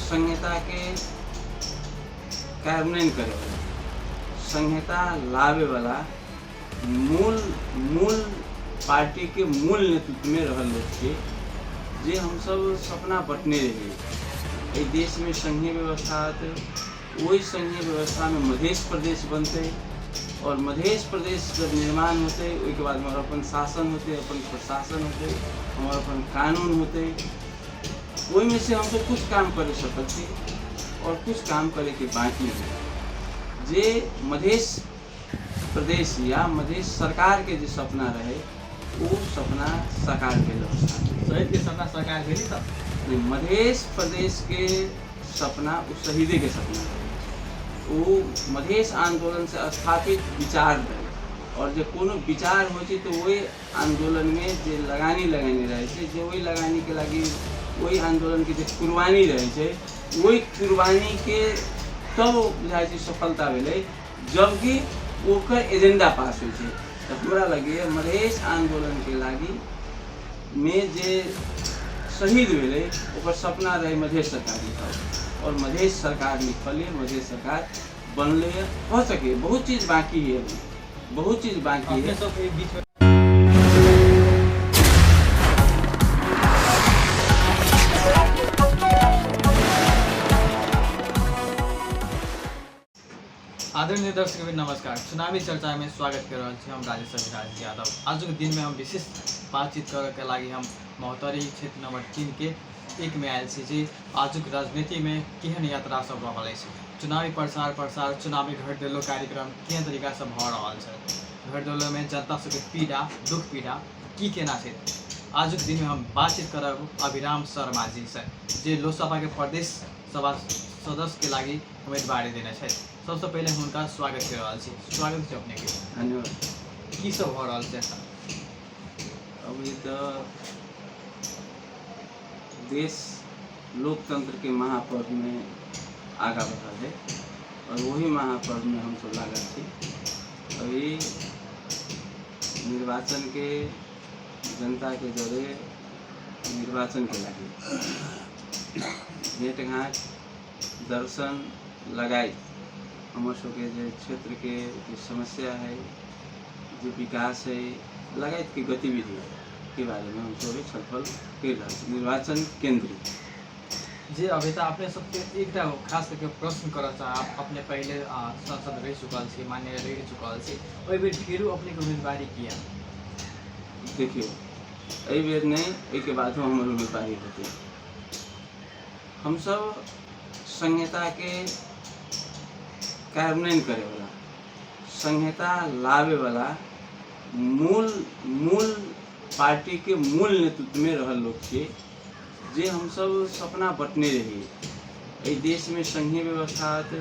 संहिता के कार्यान्वयन करे वाला, संहिता लावे वाला मूल पार्टी के मूल नेतृत्व में रहल लोग के जे हम सब सपना बटने रही। देश में संघीय व्यवस्था आते, वही संघीय व्यवस्था में मध्य प्रदेश बनते और मध्य प्रदेश जब निर्माण होते उसके बाद हमारा अपन शासन होते, अपन प्रशासन होते, हमारा अपन कानून होते। वही में से हम तो कुछ काम कर सकते और कुछ काम करे के बाकी है। जे मध्य प्रदेश या मध्य सरकार के जो सपना रहे वो सपना साकार भेल। शहीद के सपना साकार भेली तब नहीं, मध्य प्रदेश के सपना उस शहीदे के सपना रहे। वो मध्य आंदोलन से स्थापित विचार रहे और जो कोनो विचार हो तो वही आंदोलन में जो लगानी रहे थे, जो वही लगानी के लगी वही आंदोलन की जो कुर्बानी रहे, वही कुर्बानी के तब बुझाई सफलता मिले जबकि ओकर एजेंडा पास हो। तो हमरा लगे मधेश आंदोलन के लागी में जे शहीद मिले ओकर सपना रहे मधेश सरकार लिखा और मधेश सरकार लिखल है, मधेश सरकार बनले हो सके। बहुत चीज़ बाकी है, बहुत चीज़ बाकी है। सब एक बीच में आदरणीय दर्शक नमस्कार। चुनावी चर्चा में स्वागत कर रहे हैं हम राजेश अभिराज यादव। आज के दिन में हम विशेष बातचीत करे के लगी हम महोत्तरी क्षेत्र नंबर 3 के एक में आयल छी। आज के राजनीति में केहन यात्रा सब रहल है, चुनावी प्रचार चुनावी घर देलो कार्यक्रम केहन तरीका से भ रहल है, घर देलो में जनता सबके पीड़ा दुख पीड़ा की केना छै। आज के दिन में हम बातचीत करब अभिराम शर्मा जी से, जे लोकसभा के प्रदेश सभा सदस्य के लगी उम्मीदवारी देने छै। सबसे पहले हम उनका स्वागत कर रहा छी। स्वागत है अपने के। धन्यवाद। की सब हो रहा है अभी तो देश लोकतंत्र के महापर्व में आगा बढ़ा है और वही महापर्व में हम सब लागत थी। अभी निर्वाचन के जनता के जरिए निर्वाचन के लगे भेंट घाट दर्शन लगाई हमर सबके जो क्षेत्र के जो समस्या है, जो विकास है, लगायत के गतिविधि के बारे में हम सब छलफल कर रहा है। निर्वाचन केंद्र जे अभी तो अपने सबके एक खास करके प्रश्न कर चाह, अपने पहले संसद रह चुकल छी, माननीय रह चुकल छी, ओहि बेर फिर अपने के उम्मीदवारी किया। देखियो एहि बेर नहीं, एक बाद हमारे उम्मीदवारी होती। हम सब संहिता के कार्यान्वयन करे वाला, संहिता लावे वाला मूल पार्टी के मूल नेतृत्व में रहल लोग के जे हम सब सपना बटने रही। देश में संघीय व्यवस्था आते,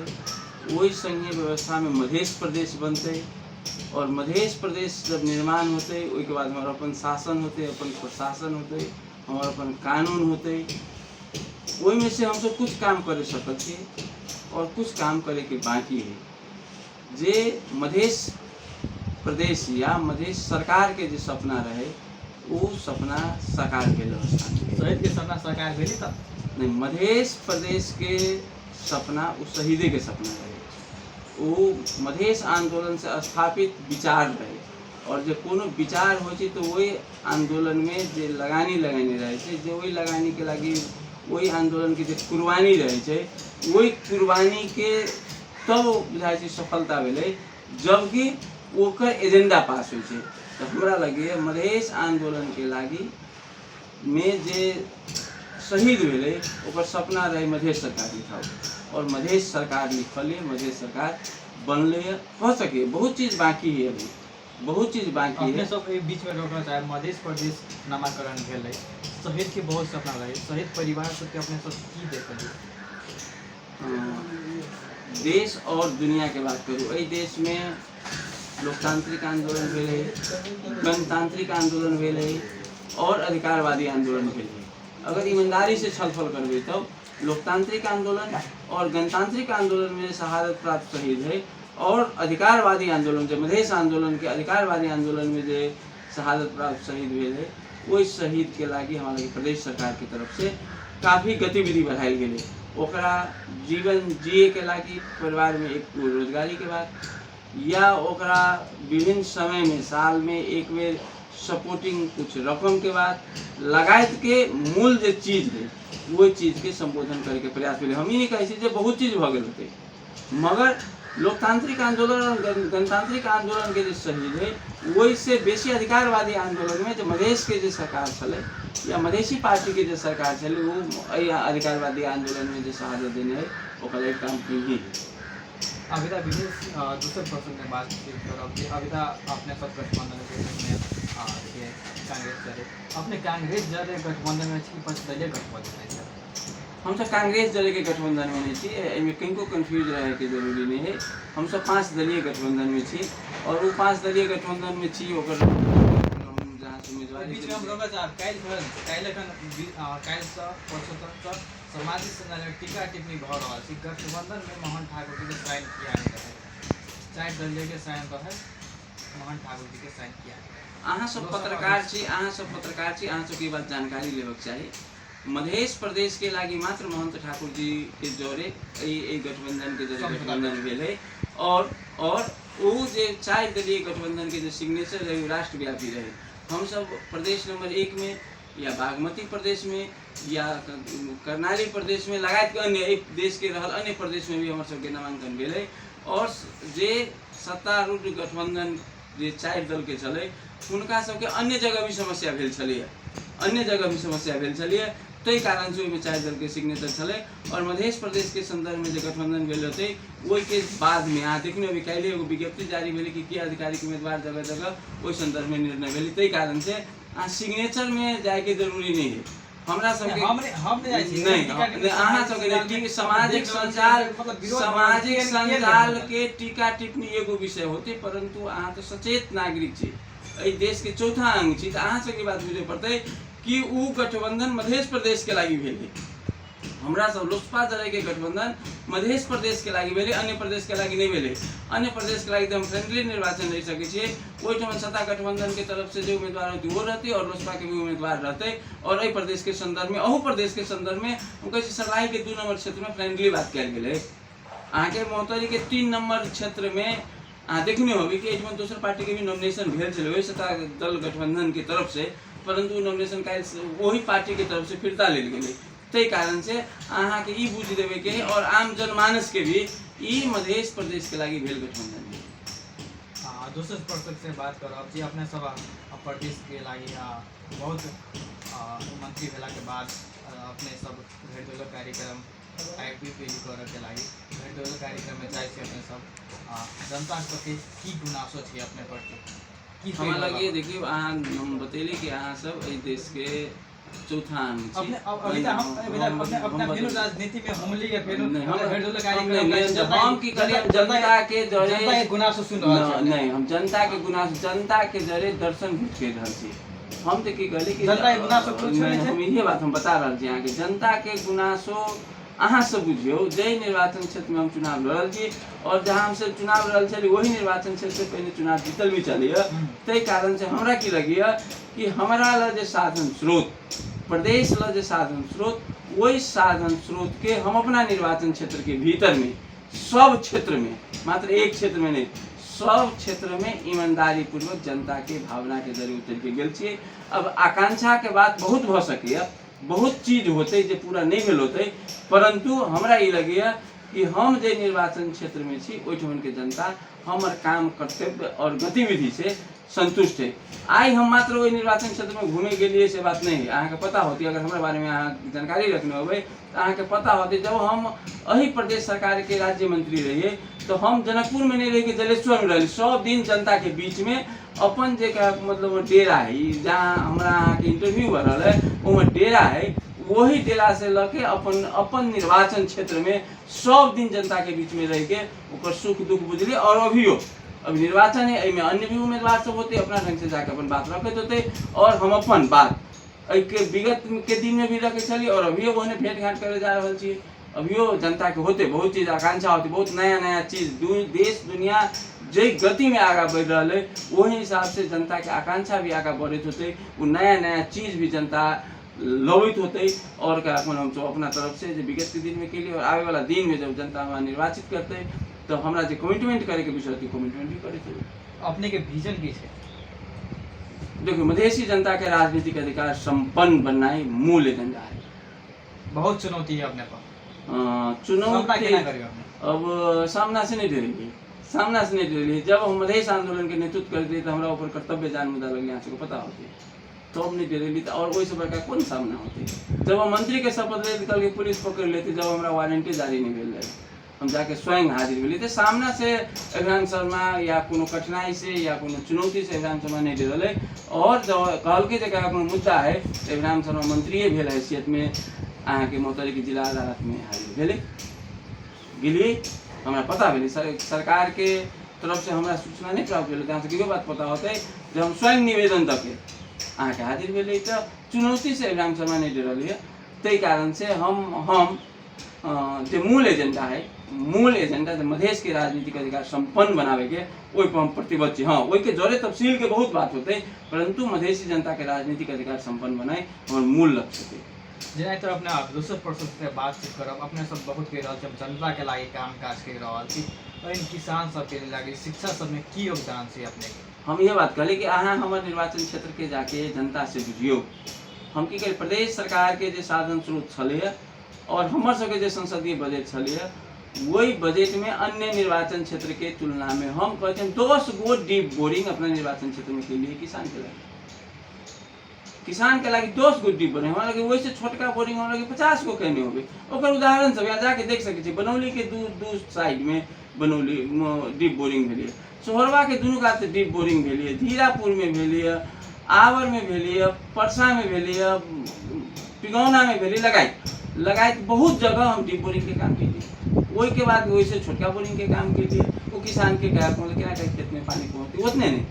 वही संघीय व्यवस्था में मध्य प्रदेश बनते और मध्य प्रदेश जब निर्माण होते उसके बाद हमारा अपन शासन होते, अपन प्रशासन होते, हमारा अपन कानून होते। वही में से हम सब कुछ काम कर सकते और कुछ काम करे के बाकी है। जे मध्य प्रदेश या मध्य सरकार के जो सपना रहे वो सपना साकार भेल। शहीद के सपना साकार भेली तब नहीं, मध्य प्रदेश के सपना उस शहीदे के सपना रहे। वो मध्य आंदोलन से स्थापित विचार रहे और जो कोनो विचार हो तो वही आंदोलन में जो लगानी रहे थे, जो वही लगानी के लगी वही आंदोलन की जो कुर्बानी रहे, वही कुर्बानी के तब बुझाई सफलता मिले जबकि ओकर एजेंडा पास हो। तो हमरा लगे मध्य आंदोलन के लागी में जे शहीद मिले ओकर सपना रहे मध्य सरकार लिखा और मध्य सरकार लिखल है, मध्य सरकार बनले हो सके। बहुत चीज़ बाकी है, अभी बहुत चीज़ बाकी है। सब एक बीच में रोकना चाहे मध्य प्रदेश नामाकरण भेल, शहीद के बहुत सपना रहे, शहीद परिवार सबके अपने सब की देखल। देश और दुनिया के बात करूँ, यही देश में लोकतांत्रिक आंदोलन भेले, गणतांत्रिक आंदोलन भेले और अधिकारवादी आंदोलन भेले। अगर ईमानदारी से छलफल करबे तो लोकतांत्रिक आंदोलन और गणतांत्रिक आंदोलन में शहादत प्राप्त शहीद है और अधिकारवादी आंदोलन जो मधेश आंदोलन के अधिकारवादी आंदोलन में जो शहादत प्राप्त शहीद भेल है, वही शहीद के लागी हमारे प्रदेश सरकार की तरफ से काफ़ी गतिविधि बढ़ायल गेलै, ओकरा जीवन जिए के लागी परिवार में एक रोजगारी के बाद या ओकरा विभिन्न समय में साल में एक बेर सपोर्टिंग कुछ रकम के बाद लगायत के मूल जो चीज है वो चीज के संबोधन करे के प्रयास भेलै। हम ही नहीं कहै छी जे बहुत चीज भऽ गेल होतै, मगर लोकतांत्रिक आंदोलन और गणतांत्रिक आंदोलन के जो शहीद है वही से बेसी अधिकारवादी आंदोलन में जो मधेश के जो सरकार चले या मधेसी पार्टी के जो सरकार चले वो अधिकारवादी आंदोलन में जो शहादत देने है ओकर एक काम की ही अभी तक विशेष दूसरे प्रश्न में बातचीत करब कि अभी तक अपने सब गठबंधन में कांग्रेस जरे अपने कांग्रेस जरे गठबंधन में छी पंचदलीय गठबंधन है सर? हम सब कांग्रेस दल के गठबंधन में नहीं छी, एहिमे किनको कंफ्यूज रहे के जरूरी नहीं है। हम सब 5 दलीय गठबंधन में छी और वो 5 दलीय गठबंधन में छी ओकर जहाँ से उम्मीदवारी बीच में हम रोका चाह काल से परसों तक सामाजिक संजाल टीका टिप्पणी भऽ रहल छी गठबंधन में मोहन ठाकुर जी के साइन किया नहीं रहे, 4 दलीय के साइन रहे, मोहन ठाकुर जी के साइन किया। अहाँ सब पत्रकार छी, अहाँ सब की बात जानकारी लेबक चाहिए। मध्य प्रदेश के लागी मात्र महंत ठाकुर जी के जोरे गठबंधन के जरिए गठबंधन भेल है और वो जो 4 दलीय गठबंधन के जो सिग्नेचर रहे वो राष्ट्रव्यापी रहे। हम सब प्रदेश नंबर 1 में या बागमती प्रदेश में या कर्नाली प्रदेश में लगायत के अन्य देश के रहल अन्य प्रदेश में भी हमारे सबके नामांकन भेल है और जे सत्तारूढ़ गठबंधन जे 4 दल के चले उनका सबके अन्य जगह भी समस्या भेल छलिए ताहि कारण से ओहिमे 4 दल के सिग्नेचर चले और मध्य प्रदेश के संदर्भ में जो गठबंधन भेल होते वही के बाद में अहाँ देखने अभी काल्हि एगो विज्ञप्ति जारी भेल कि आधिकारिक उम्मीदवार जगह जगह वही संदर्भ में निर्णय भेल। ताहि कारण से अहाँ सिग्नेचर में जाए के जरूरी नहीं है। हमरा सबके नहीं अहाँ सबके सामाजिक संजाल के टीका टिप्पणी एगो विषय होते, परंतु अहाँ तो सचेत नागरिक छी, एहि देश के चौथा अंग छी, तो अहाँ सबके बात बुझे पड़ते कि वो गठबंधन मध्य प्रदेश के लागी भेल है। हमरा सब लोजपा दल के गठबंधन मध्य प्रदेश के लागी भेल, अन्य प्रदेश के लागी नहीं भेल। अन्य प्रदेश के लागी तो हम फ्रेंडली निर्वाचन रह सके छे, ओहिठाम सत्ता गठबंधन के तरफ से जो उम्मीदवार होती वो रहती और लोजपा के भी उम्मीदवार रहते और एहि प्रदेश के संदर्भ में अहू प्रदेश के संदर्भ में हम कहे सरलाही के 2 नंबर क्षेत्र में फ्रेंडली बात कल गेल है। अहाँ के महोत्तरी के 3 नंबर क्षेत्र में अहाँ देखने होगी कि एहिठाम दोसर पार्टी के भी नॉमिनेशन भेल छलै वही सत्ता दल गठबंधन के तरफ से, परंतु नॉमिनेशन काल्हि वही पार्टी के तरफ से फिरता लेल गेलै। ताहि कारण से अहाँ के ई बुझ देवे के और आम जनमानस के भी ई मध्य प्रदेश के लागी भेल गठबंधन है। हाँ, दूसरे प्रश्न से बात करब जी अपने सब प्रदेश के लागी बहुत मंत्री भेला के बाद अपने सब भेट कार्यक्रम आयोजित करे के लागी भेट कार्यक्रम में जाए अपने सब जनता के की गुनासो छी अपने प्रति हमरा लगे देखिए अहाँ हम बतेली कि अहाँ सब एहि देश के चौथा अंग छी। अपने राजनीति में हमली के हम की करिए जनता के जरे गुनासो सुन रहल नहीं, हम जनता के गुनासो जनता के जरे दर्शन भेट कर रहल छी। हम तो की कहली कि जनता के गुनासो हम इहे बात हम बता रहल छी अहाँ के जनता के गुनासो अहाँ सब बुझियो जय निर्वाचन क्षेत्र में हम चुनाव लड़ल छी और जहाँ हमसे चुनाव लड़ल चली वही निर्वाचन क्षेत्र से पहले चुनाव जीतल भी चलिए। ताहि कारण से हमरा की लगी कि हमारा ल साधन स्रोत प्रदेश ल साधन स्रोत वही साधन स्रोत के हम अपना निर्वाचन क्षेत्र के भीतर में सब क्षेत्र में मात्र एक क्षेत्र में नहीं सब क्षेत्र में ईमानदारी पूर्वक जनता के भावना के जरिए उतर के गेल छी। अब आकांक्षा के बात बहुत भ सके बहुत चीज होते जो पूरा नहीं भेल होते, परंतु हमरा ये लगे कि हम जे निर्वाचन क्षेत्र में छी ओहिठाम के जनता हमर काम कर्तव्य और गतिविधि से संतुष्ट है। आई हम मात्र वही निर्वाचन क्षेत्र में घूमे के लिए से बात नहीं है। अहाँ के पता होती अगर हमारे बारे में अहाँ जानकारी रखने हो तो अहाँ के पता होती जब हम अही प्रदेश सरकार के राज्य मंत्री रहिए तो हम जनकपुर में नहीं रह के जलेश्वर में रही। 100 दिन जनता के बीच में अपन जे मतलब डेरा है जहाँ हमारा अहाँ के इंटरव्यू हो रहा है वो डेरा है, वही डेरा से लके अपन निर्वाचन क्षेत्र में 100 दिन जनता के बीच में रह के ऊपर सुख दुख बुझली। और अभी निर्वाचन है में अन्य भी उम्मीदवार सब होते अपना ढंग से जाकर अपन बात रखते होते और हम अपन बात के विगत के दिन में भी रखे चली और अभी वो भेंट घाट करे जा रहा छी। अभियो जनता के होते बहुत चीज आकांक्षा होती, बहुत नया नया चीज देश दुनिया जे गति में आगा बढ़ रहा है वही हिसाब से जनता के आकांक्षा भी आगा बढ़े होते, वो नया नया चीज भी जनता लवित होते और का हम सब अपना तरफ से जो विगत के दिन में के लिए और आवे वाला दिन में जब जनता हमारा निर्वाचित करते तो हमरा जो कमिटमेंट करे के विषय थी कमिटमेंट भी करे थे। अपने के विजन की है? देखिए मधेसी जनता के राजनीतिक अधिकार संपन्न बनना ही मूल एजेंडा है। बहुत चुनौती है अपने पर, सामना चुनौती केना करियो अपने? अब सामना से नहीं डरेगी, सामना से नहीं डरेगी। जब हम मधेश आंदोलन के नेतृत्व करते तो हमारा ऊपर कर्तव्य जान मुद्दा लग यहाँ से पता होती तो हम नहीं डरेली और वही सब का कौन सामना होती। जब हम मंत्री के शपथ लेते कल के पुलिस पकड़ लेते, जब हमारा वारंटी जारी नहीं मिल रहे हम जाके स्वयं हाजिर मिली तो सामना से अभिराम शर्मा या कोनो कठिनाई से या कोनो चुनौती से अभिराम शर्मा नहीं डरले। और जब कहल के जगह कोनो मुद्दा है तो अभिराम शर्मा मंत्री भेल हैसियत में अहाँ के मोहतरी के जिला अदालत में हाजिर भेले गेलिए। हमरा पता भेले सरकार के तरफ से हमरा सूचना नहीं प्राप्त भेले, जहाँ से बात पता होते जब हम स्वयं निवेदन तक अहाँ के हाजिर भेले तो चुनौती से अभिराम शर्मा नहीं डरलिए। तई कारण से हम जो मूल एजेंडा है, मूल एजेंडा जो मधेश के राजनीतिक अधिकार संपन्न बनावे के वही पर हम प्रतिबद्ध छी। हाँ वही के जरे तफसील के बहुत बात होते परंतु मधेसी जनता के राजनीतिक अधिकार संपन्न बनाए हमारे मूल लक्ष्य थे। जेना तो अपने आप दूसरे पर्सन से बातचीत करब, अपने सब बहुत कह रहा जनता के लागे काम काज कर रहा थी और किसान सब के लागे शिक्षा सब में की योगदान से अपने के? हम ये बात कहले कि अहाँ हमारे निर्वाचन क्षेत्र के जाके जनता से बुझियो हम की प्रदेश सरकार के जो साधन स्रोत छे और हमर सबके जो संसदीय बजट छे वही बजट में अन्य निर्वाचन क्षेत्र के तुलना में हम कहते हैं 10 गो डीप बोरिंग अपने निर्वाचन क्षेत्र में के लिए किसान के लगे 10 गो डीप बोरिंग हमारा लगे वैसे छोटका बोरिंग हमारा लगे 50 गो कहने होगे। ओकर उदाहरण सब यहाँ जाके देख सके बनौली के दू साइड में बनौली डीप बोरिंग भेलिए, सोहरवा के दुनू कात डीप बोरिंग भेलिए, धीरापुर में भेलिए, आवर में भेलिए, परसा में भेलिए, पिगौना में भेलिए, लगाए बहुत जगह हम डीप बोरिंग के काम कीजिए। वही के बाद वैसे छोटका बोरिंग के काम कीजिए वो किसान के क्या खेत में पानी पहुँचती उतने नहीं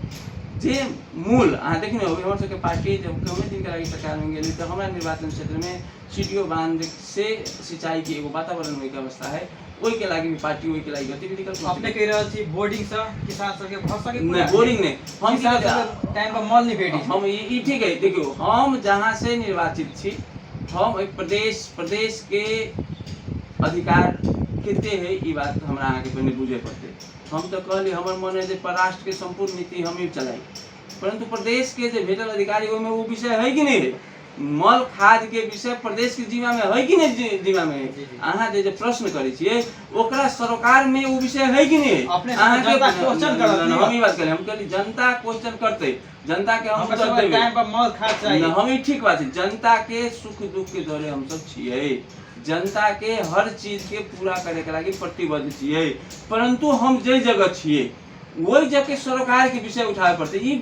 जे मूल अहाँ देखने हो हमारे सबके पार्टी जब कौने दिन के लगी सरकार में गई तो हमारा निर्वाचन क्षेत्र में सीडीओ बांध से सिंचाई की एगो वातावरण हुई के अवस्था है वही के लगी पार्टी वही के लगी गतिविधि कर अपने कह रहा थी बोर्डिंग से किसान सब के बहुत सके नहीं बोरिंग नहीं हम टाइम पर मॉल नहीं भेटी हम ये ठीक है। देखियो हम जहाँ से निर्वाचित छी हम प्रदेश के अधिकार कितने है ये बात हमारा आगे पहले बुझे पड़ते। हम तो कहली हमारे मन है परराष्ट्र के संपूर्ण नीति हम ही चलाई परंतु प्रदेश के जो भेटल अधिकारी में वो विषय है कि नहीं है, मल खाद के विषय प्रदेश के जिम्मा में है कि नहीं जिम्मा में है। अहाँ जो प्रश्न करे छिए ओकरा सरकार में वो विषय है कि नहीं है। अहाँ के क्वेश्चन करत हम ही बात करे हम कहली जनता क्वेश्चन करते जनता के हम उत्तर देबे टाइम पर मल खाद चाहिए हम ही ठीक बात है। जनता के सुख दुख के दौरे हम सब छिए, जनता के हर चीज के पूरा करे के लगी प्रतिबद्ध छिए परंतु हम जे जगह छिए वही जगह सरकार के विषय उठावे पड़ते। ये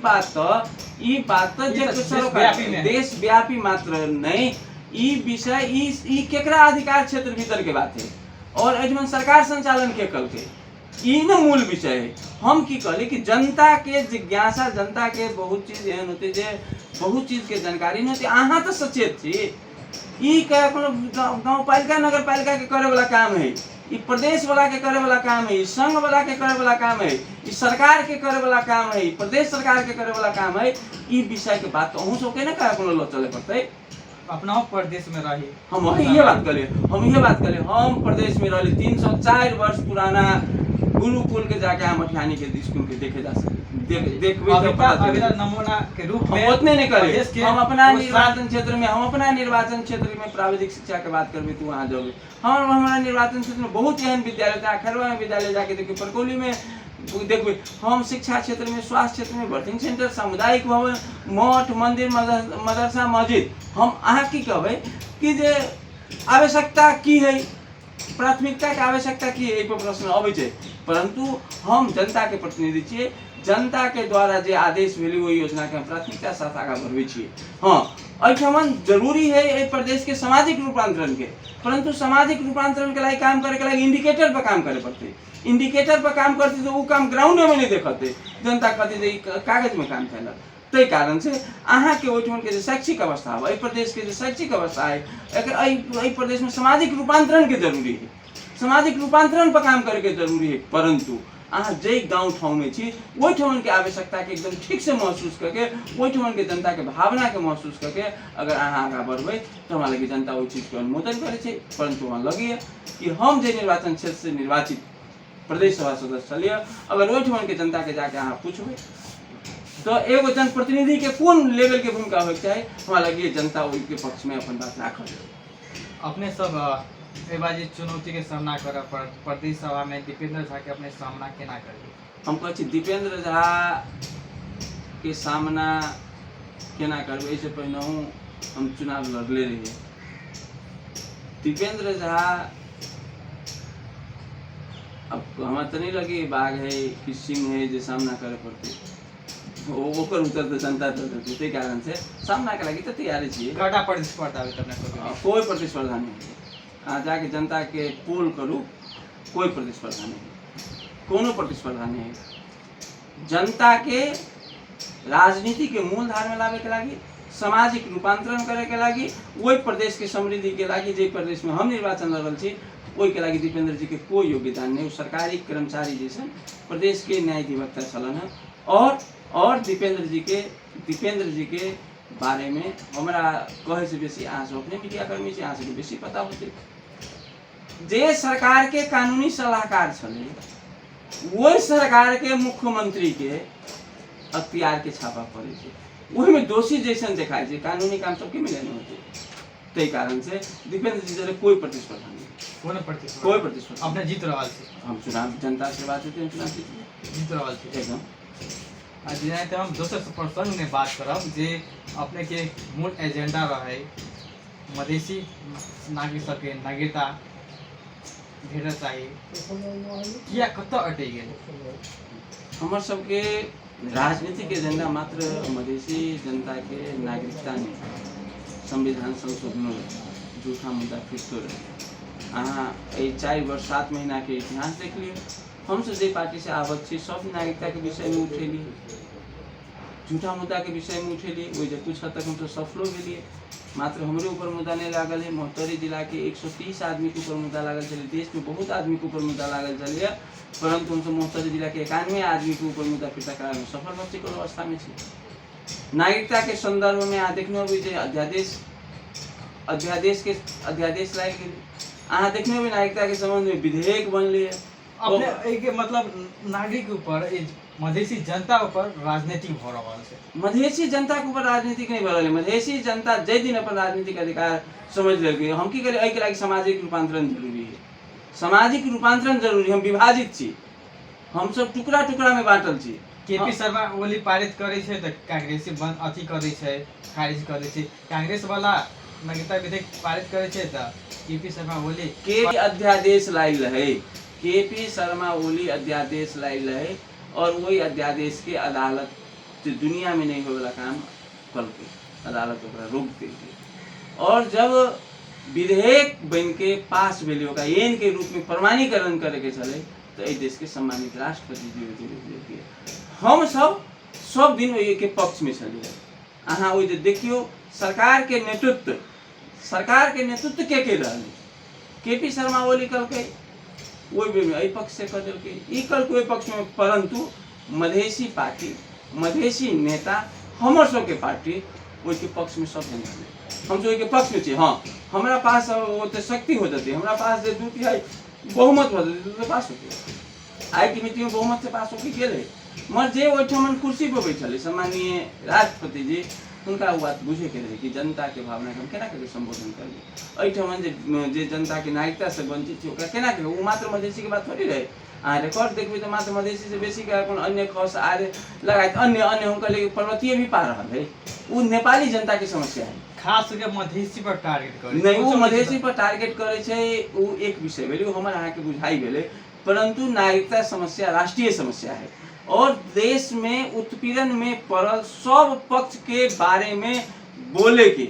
बात तो जब सरकार देश व्यापी मात्र नहीं ये विषय ई केकरा अधिकार क्षेत्र भीतर के बात है और एजमन सरकार संचालन के कल के ई न मूल विषय है। हम की कहली कि जनता के जिज्ञासा जनता के बहुत चीज एहन होते जे बहुत चीज के जानकारी नहीं होती। अहाँ तो सचेत छी ई गाँव पालिका नगर पालिका के करे वाला काम है, ई प्रदेश वाला के करे वाला काम है, संघ वाला के करे वाला काम है, ई सरकार के करे वाला काम है, प्रदेश सरकार के करे वाला काम है। ई विषय के बात तो अहूँ सबके ना करे चले पड़ते। अपना प्रदेश में रही हम ये बात करें हम प्रदेश में रही 304 वर्ष पुराना गुरुकुल के जाके हम मठियानी के स्कूल के देखे जा सकते नमूना के रूप में हम उतने नहीं करे। हम अपना निर्वाचन क्षेत्र में प्राविधिक शिक्षा के बात करबे तो वहाँ जाओगे हम हमारा निर्वाचन क्षेत्र में बहुत एहन विद्यालय था। खरवा में विद्यालय जाके देखिए, परकोली में देखिए, हम शिक्षा क्षेत्र में स्वास्थ्य क्षेत्र में बर्थिंग सेंटर सामुदायिक भवन मठ मंदिर मदरसा मस्जिद हम अहाँ की कहबे कि जे आवश्यकता की है प्राथमिकता के आवश्यकता की है पर प्रश्न अबै परंतु हम जनता के प्रतिनिधि छिए। जनता के द्वारा जे आदेश भेली वही योजना के हम प्राथमिकता साथ आगा बढ़बे छिए। हाँ अठमन जरूरी है ये प्रदेश के सामाजिक रूपांतरण के परंतु सामाजिक रूपांतरण के लिए काम करे के लिए इंडिकेटर पर काम करे पड़ते। इंडिकेटर पर काम करते तो वो काम ग्राउंड में नहीं देखते जनता कहते कागज में काम कैल। तै कारण से अहाँ के ओठमन के शैक्षिक अवस्था है प्रदेश के शैक्षिक अवस्था है प्रदेश में सामाजिक रूपांतरण के जरूरी है, सामाजिक रूपांतरण पर काम करे के जरूरी है परंतु अहाँ जे गाउँ ठाउँमे छी ओहि ठाउँके आवश्यकताके एकदम ठीक से महसूस करके ओहि ठाउँके जनताके भावनाके महसूस करके अगर अहाँ आगाँ बढ़बै तो हमरा लगे जनता ओहि चीजके अनुमोदन करै छै। परंतु वहाँ लगैए कि हम जे निर्वाचन क्षेत्र से निर्वाचित प्रदेश सभा सदस्य छलिए अगर ओहि ठाउँके जनताके जाके अहाँ पूछबै तो एगो जनप्रतिनिधि के कोन लेवल के भूमिका होके चाही, हमरा लगे जनता ओहिके पक्ष में अपन बात राखल। अपने सब एहि बाजी चुनौती के सामना करऽ पड़त प्रदेश सभा में दीपेंद्र झा के अपने सामना केना करिए? हम कहै छी दीपेंद्र झा के सामना केना करबै, इससे पहिने हम चुनाव लड़ले रहिए। दीपेंद्र झा अब हमरा तो नहीं लगे बाघ है कि सिंह है जो सामना करे पड़ते, ओकर उत्तर तो जनता दे देते। ते कारण से सामना के लगी तो तैयारी छिए। कड़ा प्रतिस्पर्धा होइत अपने सबके? कोई प्रतिस्पर्धा नहीं है। अहाँ जाके जनता के पोल करू, कोई प्रतिस्पर्धा नहीं है, कोनो प्रतिस्पर्धा नहीं है। जनता के राजनीति के मूल धार में लावे के लागी, सामाजिक रूपांतरण करे के लागी, वही प्रदेश के समृद्धि के लागी जे प्रदेश में हम निर्वाचन लड़ल छी ओहि के लागी दीपेंद्र जी के कोई योगदान नहीं। सरकारी कर्मचारी जैसे प्रदेश के न्याय अधिवक्ता चलन है। और दीपेंद्र जी के बारे में हमरा कहे से बेसी अहाँ सब अपने मीडिया कर्मी से अहाँ सबके बेसी पता होते। जे सरकार के कानूनी सलाहकार छले वही सरकार के मुख्यमंत्री के अख्तियार के छापा पड़े छै, वही में दोषी जैसन देखाय छै, कानूनी काम सबके मिले नहीं होते। तै कारण से दीपेंद्र जी जरे कोई प्रतिस्पर्धा नहीं, कोई प्रतिस्पर्धा। अपने जीत रहा छी? हम चुनाव जनता से बात होते हैं, चुनाव जीत रहा छी एकदम। तो हम दोसर प्रसंग में बात करब जे अपने के मूल एजेंडा रहे मधेसी नागरिक सबके नागरिकता भेटना चाहिए, किया कतऽ अटै गेल? हमर सबके राजनीतिक एजेंडा मात्र मधेसी जनता के नागरिकता नहीं, संविधान संशोधन झूठा मुद्दा फिरतो रहे। अहाँ 4 वर्ष 7 महीना के इतिहास देख लियो। हम सब जे पार्टी से आबत छी सब नागरिकता के विषय में उठेली, झूठा मुद्दा के विषय में उठेली, वही जे कुछ हद तक हम तो सफलो भेलिए। मात्र हमरे ऊपर मुद्दा नहीं लागल है, महोत्तरी जिला के 130 आदमी के ऊपर मुद्दा लागल चलिए, देश में बहुत आदमी के ऊपर मुद्दा लागल चलिए, परंतु हम सब महोत्तरी जिला के 91 आदमी के ऊपर मुद्दा फिरता करावे में सफल बच्चे को अवस्था में छी। नागरिकता के संदर्भ में अहाँ देखने होबे जे अध्यादेश लाए गेल, अहाँ देखने होबे नागरिकता के संबंध में विधेयक बनले। अपने एक मतलब नागरिक ऊपर मधेसी जनता ऊपर राजनीतिक भ रहल छै। मधेसी जनता के ऊपर राजनीतिक नहीं भरल है। मधेसी जनता जै दिन अपन राजनीतिक अधिकार समझ लेलकै, हम की करी, एहि के लागि सामाजिक रूपांतरण जरूरी है। सामाजिक रूपांतरण जरूरी, हम विभाजित छी, हम सब टुकड़ा टुकड़ा में बांटल छी। केपी शर्मा ओली पारित करे छै त कांग्रेसी बंद अथी करे छै, खारिज करे छै। कांग्रेस वाला नागरिकता विधेयक पारित करे छै त केपी शर्मा ओली के अध्यादेश लाइल है, केपी शर्मा ओली अध्यादेश लाइल है और वही अध्यादेश के अदालत दुनिया में नहीं होने वाला काम कल के अदालत ओकरा रोक देगी। और जब विधेयक बन के पास भेले ओकरा एन के रूप में प्रमाणीकरण करे के चले तो एहि देश के सम्मानित राष्ट्रपति जी हम सब दिन वही के पक्ष में चलिए। अहाँ वही जे देखियो सरकार के नेतृत्व के रहल, केपी शर्मा ओली कल के वही में एहि पक्ष से कर दिलके, ई कल के पक्ष में, परंतु मधेसी पार्टी, मधेसी नेता, हमर सबके पार्टी वही के पक्ष में सब जन हम जो के पक्ष में छे। हाँ, हमारा पास ओते शक्ति हो जाती, हमारा पास जे 2/3 बहुमत हो जाती तो पास होती। आई की मीटिंग में बहुमत से पास होके गेले, मर जे ओठमन कुर्सी पर बैठल सम्मानीय राष्ट्रपति जी, उनका वो बात बुझे के रहे कि जनता के भावना के हम केना के संबोधन करबे। एठमन जे जनता के नागरिकता से वंचित छै ओकरा केना के, वो मात्र मधेसी के बात थोड़ी रहे। आ रिकॉर्ड देखबे तो मात्र मधेसी से बेसी के अपन अन्य खस आर लगायत अन्य हम कहले पर्वतीय भी पा रहल है। वो नेपाली जनता के समस्या है, खास करके मधेसी पर टारगेट करे नहीं, वो मधेसी पर टारगेट करे छै। वो एक विषय भेले, हमर अहाँ के बुझाई भेले, परंतु नागरिकता समस्या राष्ट्रीय समस्या है और देश में उत्पीड़न में पड़ल सब पक्ष के बारे में बोले के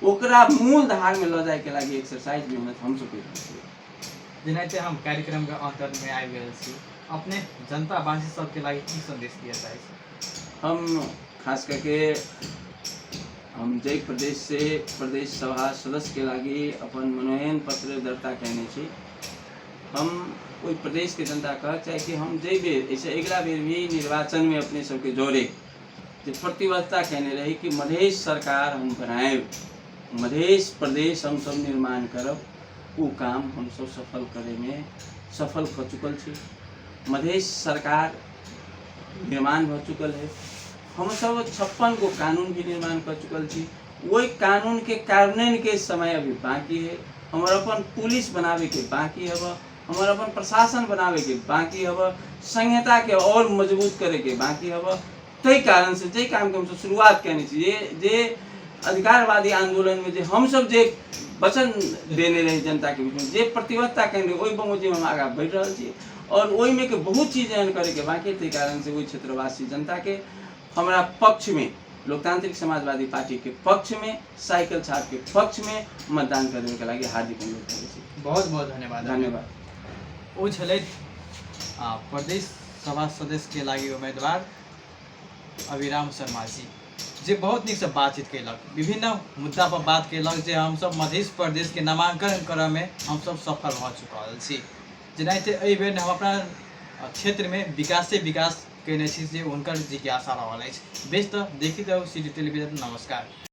ओकरा मूल धार में ल जाए के लागी एक्सरसाइज मेहनत हम सब कर। जेनाते हम कार्यक्रम के अंतर में आबि गेल छी, अपने जनता वासी सबके लागि की संदेश दिया चाहै छी? हम खास करके हम जय प्रदेश से प्रदेश सभा सदस्य के लागी अपन मनोनयन पत्र दर्ता कैने छी। हम ओहि प्रदेश के जनता कह चाहे कि हम जे बेर ऐसे अगला बेर भी निर्वाचन में अपने सबके जोड़े जो प्रतिबद्धता कहने रही कि मधेश सरकार हम बनाए, मधेश प्रदेश हम सब निर्माण करब, वो काम हम सब सफल करे में सफल कर चुकल छी। मधेश सरकार निर्माण हो चुकल है। हम सब 56 गो कानून भी निर्माण कर चुकल छी। वही कानून के कार्यान्वयन के समय अभी बाकी है। हमार अपन पुलिस बनावे के बाकी है, हमार अपन प्रशासन बनावे के बाकी है, संहिता के और मजबूत करे के बाकी है। तई कारण से जे काम के हम सब शुरुआत करनी चाहिए, जे अधिकारवादी आंदोलन में जे हम सब जे वचन देने रहे जनता के बीच में, जे प्रतिबद्धता करने वही बमोजी हम आगा बढ़ रहा छी और वही में के बहुत चीज एहन करे के बाकी। तई कारण से वही क्षेत्रवासी जनता के हमारा पक्ष में, लोकतांत्रिक समाजवादी पार्टी के पक्ष में, साइकिल छाप के पक्ष में मतदान करने के लिए हार्दिक अनुरोध करै छी। बहुत बहुत धन्यवाद। धन्यवाद। ओ छलैथ प्रदेश सभा सदस्य के लागि उम्मीदवार अभिराम शर्मा जी, जे बहुत नीक से बातचीत कैलक, विभिन्न मुद्दा पर बात कैलक जे हम सब मध्य प्रदेश के नामांकन करे में हम सब सफल भ चुकल छी। जेनाहिते एहि बेर हम अपना क्षेत्र में विकास से विकास कैने छी जे हुनकर जिज्ञासा रहल अछि। बेस तऽ देखैत रहू सिटी टेलीविजन। नमस्कार।